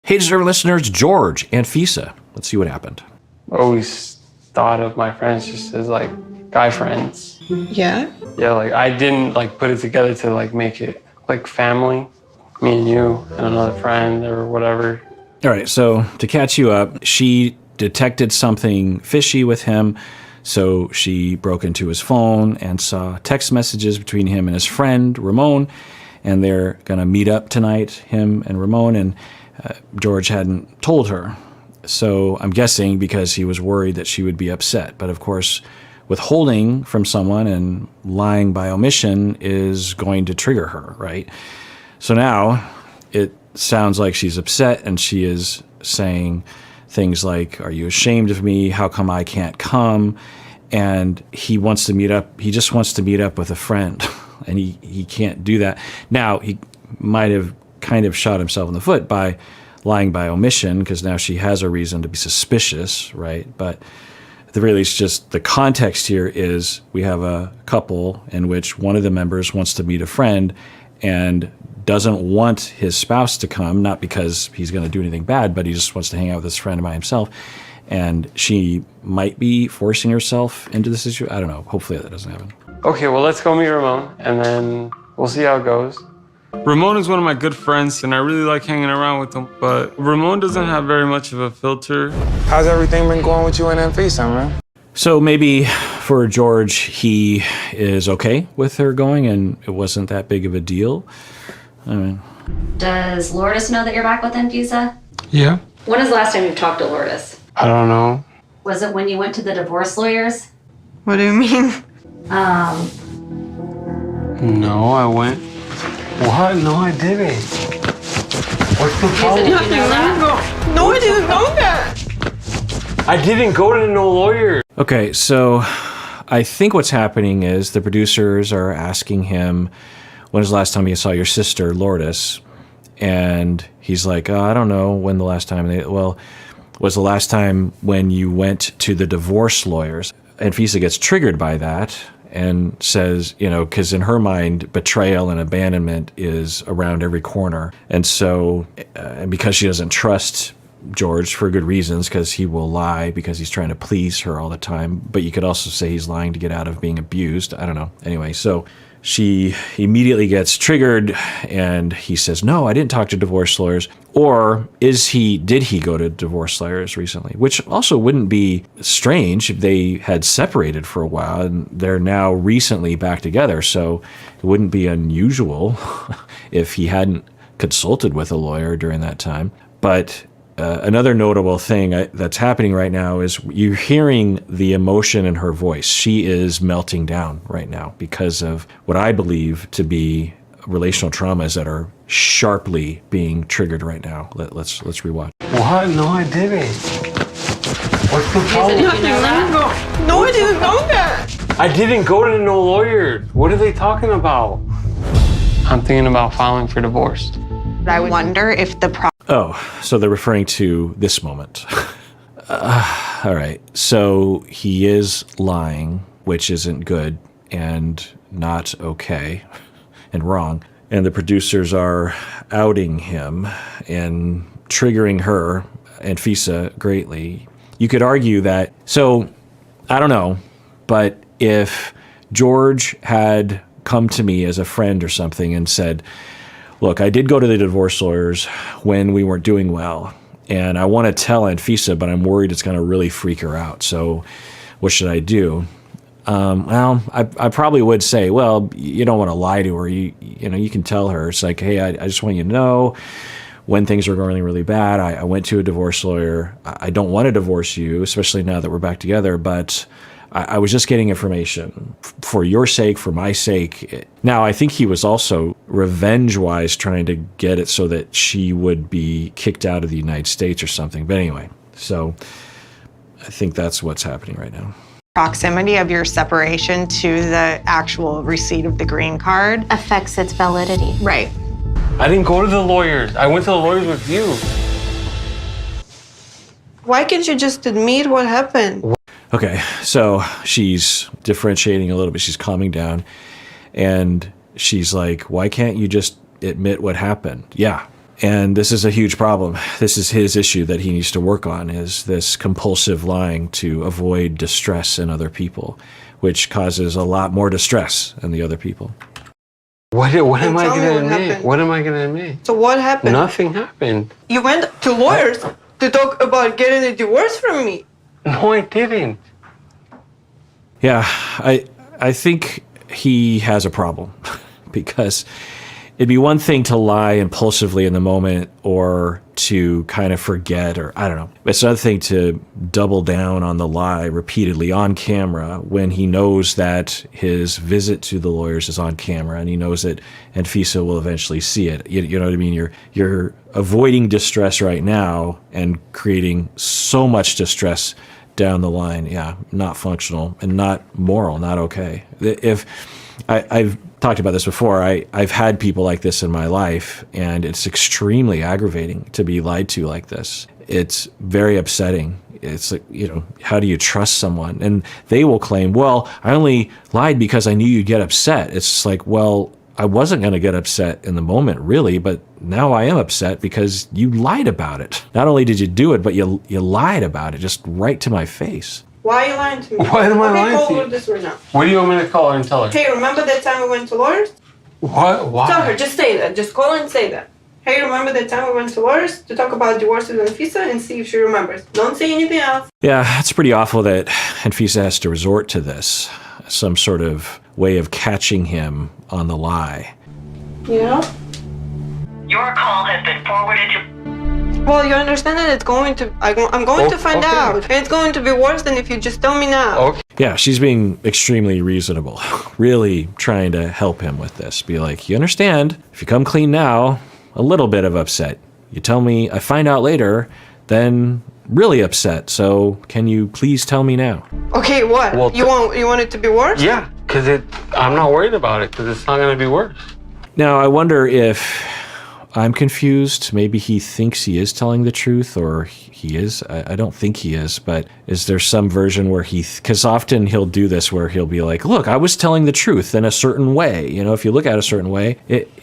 Hey, Deserving listeners, George and Anfisa. Let's see what happened. Always thought of my friends just as like guy friends. Yeah? Yeah, like I didn't like put it together to like make it like family. Me and you and another friend or whatever. All right, so to catch you up, she detected something fishy with him, so she broke into his phone and saw text messages between him and his friend, Ramon, and they're going to meet up tonight, him and Ramon, and George hadn't told her. So I'm guessing because he was worried that she would be upset. But of course, withholding from someone and lying by omission is going to trigger her, right? So now it sounds like she's upset and she is saying things like, are you ashamed of me? How come I can't come? And he wants to meet up. He just wants to meet up with a friend and he can't do that. Now, he might have kind of shot himself in the foot by lying by omission because now she has a reason to be suspicious, right? But at the very least, just the context here is we have a couple in which one of the members wants to meet a friend and doesn't want his spouse to come, not because he's going to do anything bad, but he just wants to hang out with his friend by himself. And she might be forcing herself into this issue. I don't know. Hopefully that doesn't happen. Okay, well, let's go meet Ramon and then we'll see how it goes. Ramon is one of my good friends and I really like hanging around with him, but Ramon doesn't have very much of a filter. How's everything been going with you and Anfisa, man? So maybe for George, he is okay with her going and it wasn't that big of a deal. I mean, does Lourdes know that you're back with Anfisa? Yeah. When is the last time you talked to Lourdes? I don't know. Was it when you went to the divorce lawyers? What do you mean? No, I went. What? No, I didn't. What's the problem? Did you know that? No, I didn't know that. I didn't go to no lawyer. okay, so I think what's happening is the producers are asking him, when was the last time you saw your sister, Lourdes? And he's like, I don't know when the last time. Was the last time when you went to the divorce lawyers. And Anfisa gets triggered by that and says, because in her mind, betrayal and abandonment is around every corner. And so, because she doesn't trust George for good reasons, because he will lie because he's trying to please her all the time. But you could also say he's lying to get out of being abused. I don't know. Anyway, so she immediately gets triggered and he says, no, I didn't talk to divorce lawyers. Or did he go to divorce lawyers recently? Which also wouldn't be strange if they had separated for a while and they're now recently back together. So it wouldn't be unusual if he hadn't consulted with a lawyer during that time. But another notable thing that's happening right now is you're hearing the emotion in her voice. She is melting down right now because of what I believe to be relational traumas that are sharply being triggered right now. Let's rewatch. What? No, I didn't. What's the problem? Did you know that? No, I didn't know that. I didn't go to no lawyer. What are they talking about? I'm thinking about filing for divorce. I wonder if Oh, so they're referring to this moment. All right. So he is lying, which isn't good and not okay and wrong. And the producers are outing him and triggering her, Anfisa, greatly. You could argue that, so I don't know, but if George had come to me as a friend or something and said, look, I did go to the divorce lawyers when we weren't doing well, and I want to tell Anfisa, but I'm worried it's going to really freak her out. So what should I do? Well, I probably would say, well, you don't want to lie to her. You can tell her. It's like, hey, I just want you to know when things are going really bad. I went to a divorce lawyer. I don't want to divorce you, especially now that we're back together, but I was just getting information for your sake, for my sake. Now, I think he was also revenge-wise trying to get it so that she would be kicked out of the United States or something. But anyway, so I think that's what's happening right now. proximity of your separation to the actual receipt of the green card affects its validity. Right. I didn't go to the lawyers. I went to the lawyers with you. Why can't you just admit what happened? Okay, so she's differentiating a little bit. She's calming down. And she's like, why can't you just admit what happened? Yeah. And this is a huge problem. This is his issue that he needs to work on, is this compulsive lying to avoid distress in other people, which causes a lot more distress in the other people. What am I tell me going to what admit? happened. What am I going to admit? So what happened? Nothing happened. You went to lawyers to talk about getting a divorce from me. No, I didn't. Yeah, I think he has a problem because it'd be one thing to lie impulsively in the moment or to kind of forget, or I don't know. It's another thing to double down on the lie repeatedly on camera when he knows that his visit to the lawyers is on camera and he knows that Anfisa will eventually see it. You know what I mean? You're avoiding distress right now and creating so much distress down the line. Yeah, not functional and not moral, not okay. If I've talked about this before, I've had people like this in my life, and it's extremely aggravating to be lied to like this. It's very upsetting. It's like, how do you trust someone? And they will claim, well, I only lied because I knew you'd get upset. It's like, well, I wasn't going to get upset in the moment, really, but now I am upset because you lied about it. Not only did you do it, but you lied about it just right to my face. Why are you lying to me? Why am I lying to call you? her this right now. What do you want me to call her and tell her? Hey, remember that time we went to lawyers? What? Why? Tell her, just say that. Just call her and say that. Hey, remember that time we went to lawyers to talk about divorce with Anfisa and see if she remembers. Don't say anything else. Yeah, it's pretty awful that Anfisa has to resort to this, some sort of way of catching him on the lie. Yeah? Your call has been forwarded to... Well, you understand that it's going to... I'm going to find out. And it's going to be worse than if you just tell me now. Okay. Yeah, she's being extremely reasonable, really trying to help him with this. Be like, you understand, if you come clean now, a little bit of upset. You tell me, I find out later, then really upset. So can you please tell me now? Okay, what? Well, you want it to be worse? Yeah, because I'm not worried about it because it's not going to be worse. Now, I wonder if I'm confused. Maybe he thinks he is telling the truth, or he is. I don't think he is, but is there some version where because often he'll do this where he'll be like, look, I was telling the truth in a certain way. If you look at it a certain way,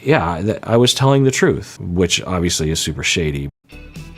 I was telling the truth, which obviously is super shady.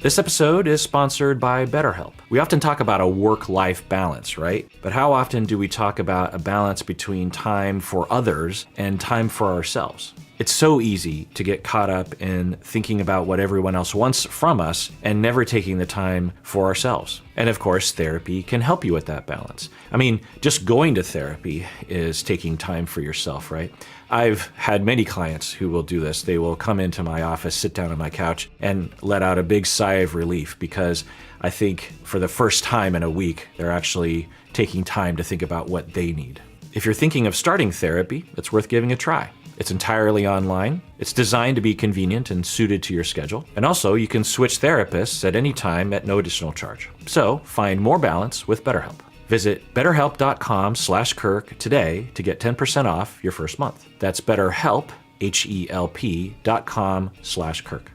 This episode is sponsored by BetterHelp. We often talk about a work-life balance, right? But how often do we talk about a balance between time for others and time for ourselves? It's so easy to get caught up in thinking about what everyone else wants from us and never taking the time for ourselves. And of course, therapy can help you with that balance. I mean, just going to therapy is taking time for yourself, right? I've had many clients who will do this. They will come into my office, sit down on my couch, and let out a big sigh of relief because I think for the first time in a week, they're actually taking time to think about what they need. If you're thinking of starting therapy, it's worth giving a try. It's entirely online. It's designed to be convenient and suited to your schedule. And also, you can switch therapists at any time at no additional charge. So, find more balance with BetterHelp. Visit betterhelp.com/Kirk today to get 10% off your first month. That's BetterHelp, HELP.com/Kirk.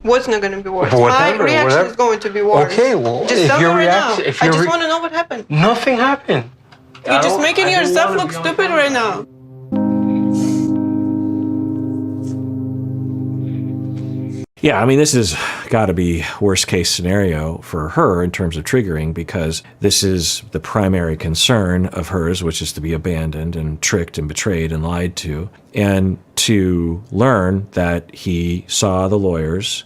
What's not going to be worse? Whatever, My reaction whatever. is going to be worse. Okay, well, just if tell your me right reaction- now. if I your just re- want to know what happened. Nothing happened. You're just making yourself look stupid right now. Yeah, I mean, this has got to be worst case scenario for her in terms of triggering, because this is the primary concern of hers, which is to be abandoned and tricked and betrayed and lied to. And to learn that he saw the lawyers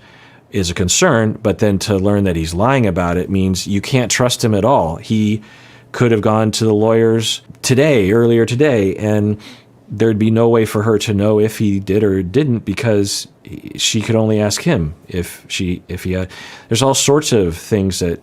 is a concern, but then to learn that he's lying about it means you can't trust him at all. He could have gone to the lawyers earlier today, and there'd be no way for her to know if he did or didn't, because she could only ask him if he had. There's all sorts of things that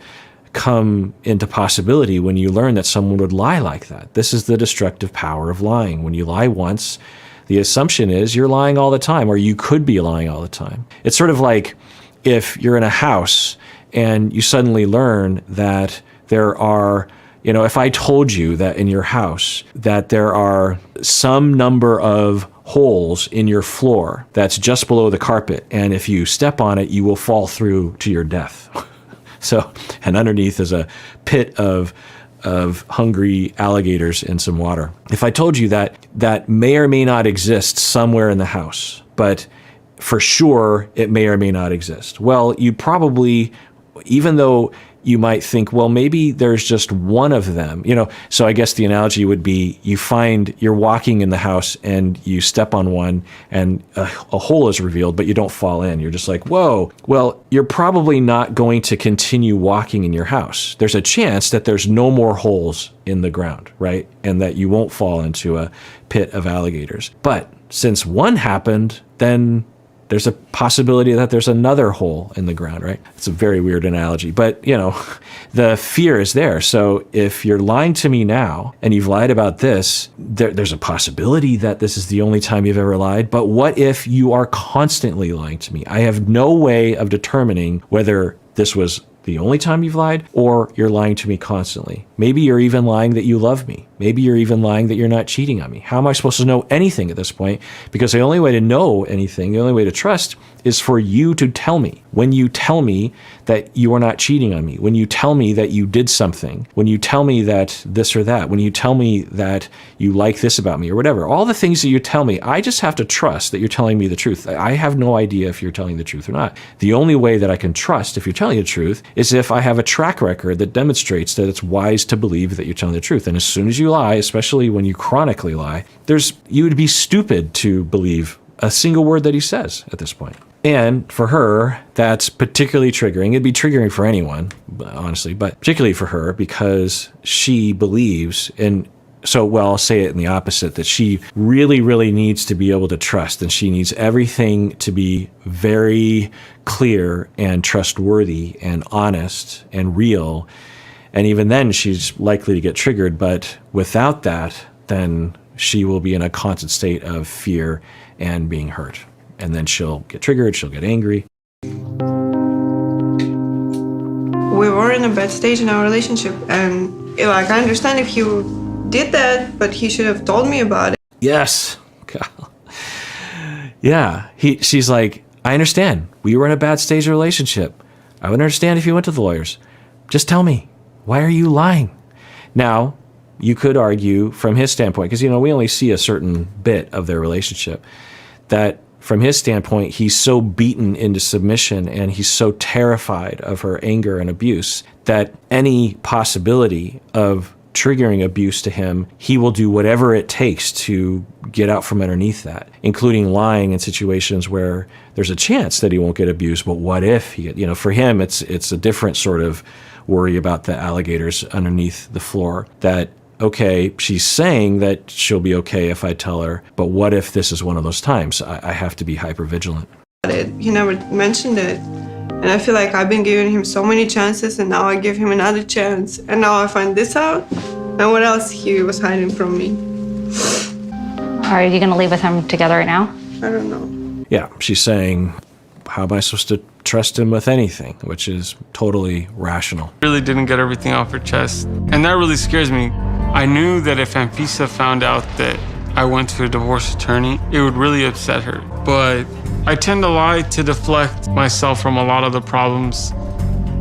come into possibility when you learn that someone would lie like that. This is the destructive power of lying. When you lie once, the assumption is you're lying all the time, or you could be lying all the time. It's sort of like if you're in a house and you suddenly learn that there are, if I told you that in your house that there are some number of holes in your floor that's just below the carpet, and if you step on it, you will fall through to your death. And underneath is a pit of hungry alligators in some water. If I told you that may or may not exist somewhere in the house, but for sure it may or may not exist. Well, you probably, even though you might think, well, maybe there's just one of them, so I guess the analogy would be you're walking in the house and you step on one and a hole is revealed, but you don't fall in. You're just like, whoa. Well, you're probably not going to continue walking in your house. There's a chance that there's no more holes in the ground, right? And that you won't fall into a pit of alligators. But since one happened, then there's a possibility that there's another hole in the ground, right? It's a very weird analogy, but the fear is there. So if you're lying to me now and you've lied about this, there's a possibility that this is the only time you've ever lied. But what if you are constantly lying to me? I have no way of determining whether this was the only time you've lied or you're lying to me constantly. Maybe you're even lying that you love me. Maybe you're even lying that you're not cheating on me. How am I supposed to know anything at this point? Because the only way to know anything, the only way to trust is for you to tell me. When you tell me that you are not cheating on me, when you tell me that you did something, when you tell me that this or that, when you tell me that you like this about me or whatever, all the things that you tell me, I just have to trust that you're telling me the truth. I have no idea if you're telling the truth or not. The only way that I can trust if you're telling the truth is if I have a track record that demonstrates that it's wise to believe that you're telling the truth. And as soon as you lie, especially when you chronically lie, you would be stupid to believe a single word that he says at this point. And for her, that's particularly triggering. It'd be triggering for anyone, honestly, but particularly for her because she believes I'll say it in the opposite, that she really, really needs to be able to trust, and she needs everything to be very clear and trustworthy and honest and real. And even then, she's likely to get triggered. But without that, then she will be in a constant state of fear and being hurt. And then she'll get triggered, she'll get angry. We were in a bad stage in our relationship, and I understand if he did that, but he should have told me about it. Yes. Yeah. She's like, I understand. We were in a bad stage of relationship. I would understand if you went to the lawyers. Just tell me, why are you lying? Now, you could argue from his standpoint, because we only see a certain bit of their relationship, that from his standpoint, he's so beaten into submission and he's so terrified of her anger and abuse that any possibility of triggering abuse to him, he will do whatever it takes to get out from underneath that, including lying in situations where there's a chance that he won't get abused. But what if for him, it's a different sort of worry about the alligators underneath the floor. That, okay, she's saying that she'll be okay if I tell her, but what if this is one of those times? I have to be hyper vigilant. He never mentioned it. And I feel like I've been giving him so many chances, and now I give him another chance. And now I find this out. And what else he was hiding from me? Are you going to leave with him together right now? I don't know. Yeah, she's saying, how am I supposed to trust him with anything? Which is totally rational. Really didn't get everything off her chest. And that really scares me. I knew that if Anfisa found out that I went to a divorce attorney, it would really upset her. But I tend to lie to deflect myself from a lot of the problems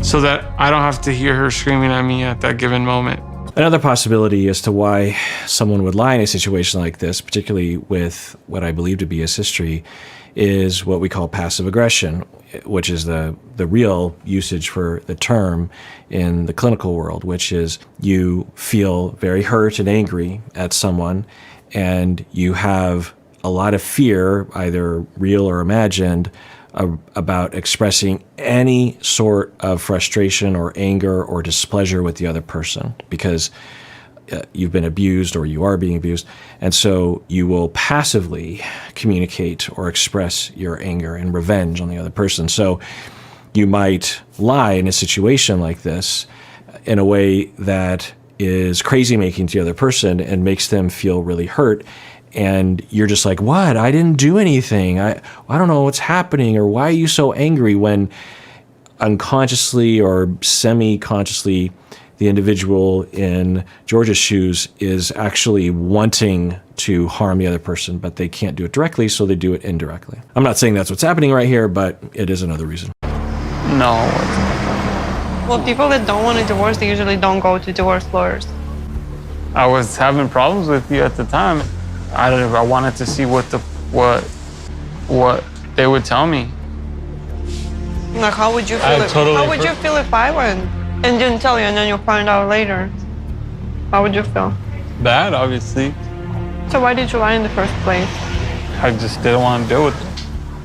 so that I don't have to hear her screaming at me at that given moment. Another possibility as to why someone would lie in a situation like this, particularly with what I believe to be his history, is what we call passive aggression, which is the real usage for the term in the clinical world, which is you feel very hurt and angry at someone, and you have a lot of fear, either real or imagined, about expressing any sort of frustration or anger or displeasure with the other person because you've been abused or you are being abused. And so you will passively communicate or express your anger and revenge on the other person. So you might lie in a situation like this in a way that is crazy making to the other person and makes them feel really hurt. And you're just like, what? I didn't do anything. I don't know what's happening, or why are you so angry, when unconsciously or semi-consciously the individual in George's shoes is actually wanting to harm the other person, but they can't do it directly, so they do it indirectly. I'm not saying that's what's happening right here, but it is another reason. No. Well, people that don't want a divorce, they usually don't go to divorce lawyers. I was having problems with you at the time. I wanted to see what they would tell me. Like, how would you feel? How would you feel if I went and didn't tell you, and then you'll find out later? How would you feel? Bad, obviously. So why did you lie in the first place? I just didn't want to deal with it.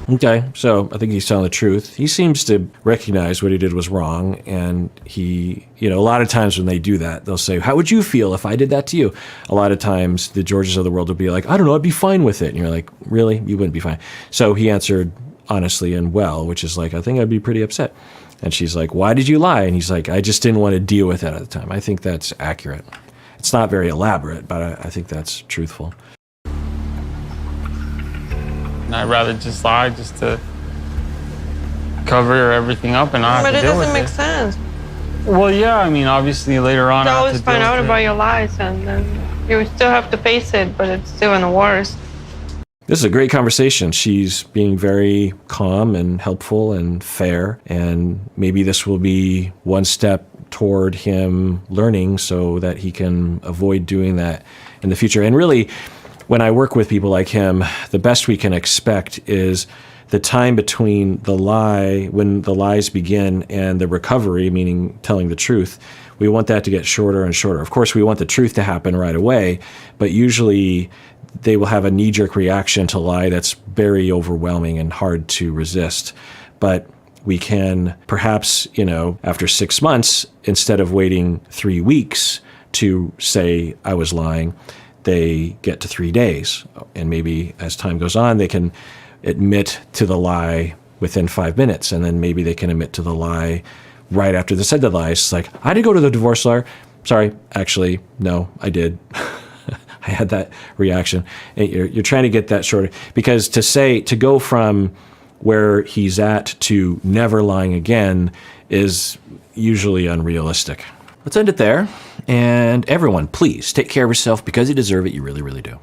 Okay, so I think he's telling the truth. He seems to recognize what he did was wrong, and he, a lot of times when they do that, they'll say, how would you feel if I did that to you? A lot of times the Georges of the world will be like, I don't know, I'd be fine with it. And you're like, really? You wouldn't be fine. So he answered honestly and well, which is like, I think I'd be pretty upset. And she's like, why did you lie? And he's like, I just didn't want to deal with it at the time. I think that's accurate. It's not very elaborate, but I think that's truthful. And I'd rather just lie just to cover everything up and not have to deal with it. But it doesn't make sense. Well, yeah, I mean, obviously later on You I have always to find deal out with about it. your lies, and then you still have to face it, but it's still in the worst. This is a great conversation. She's being very calm and helpful and fair, and maybe this will be one step toward him learning so that he can avoid doing that in the future. And really, when I work with people like him, the best we can expect is the time between the lie, when the lies begin, and the recovery, meaning telling the truth. We want that to get shorter and shorter. Of course, we want the truth to happen right away, but usually they will have a knee-jerk reaction to lie that's very overwhelming and hard to resist. But we can perhaps, after 6 months, instead of waiting 3 weeks to say I was lying, they get to 3 days. And maybe as time goes on, they can admit to the lie within 5 minutes. And then maybe they can admit to the lie right after they said the lie. It's like, I didn't go to the divorce lawyer. Sorry, actually, no, I did. I had that reaction. And you're trying to get that shorter. Because to go from where he's at to never lying again is usually unrealistic. Let's end it there. And everyone, please take care of yourself because you deserve it. You really, really do.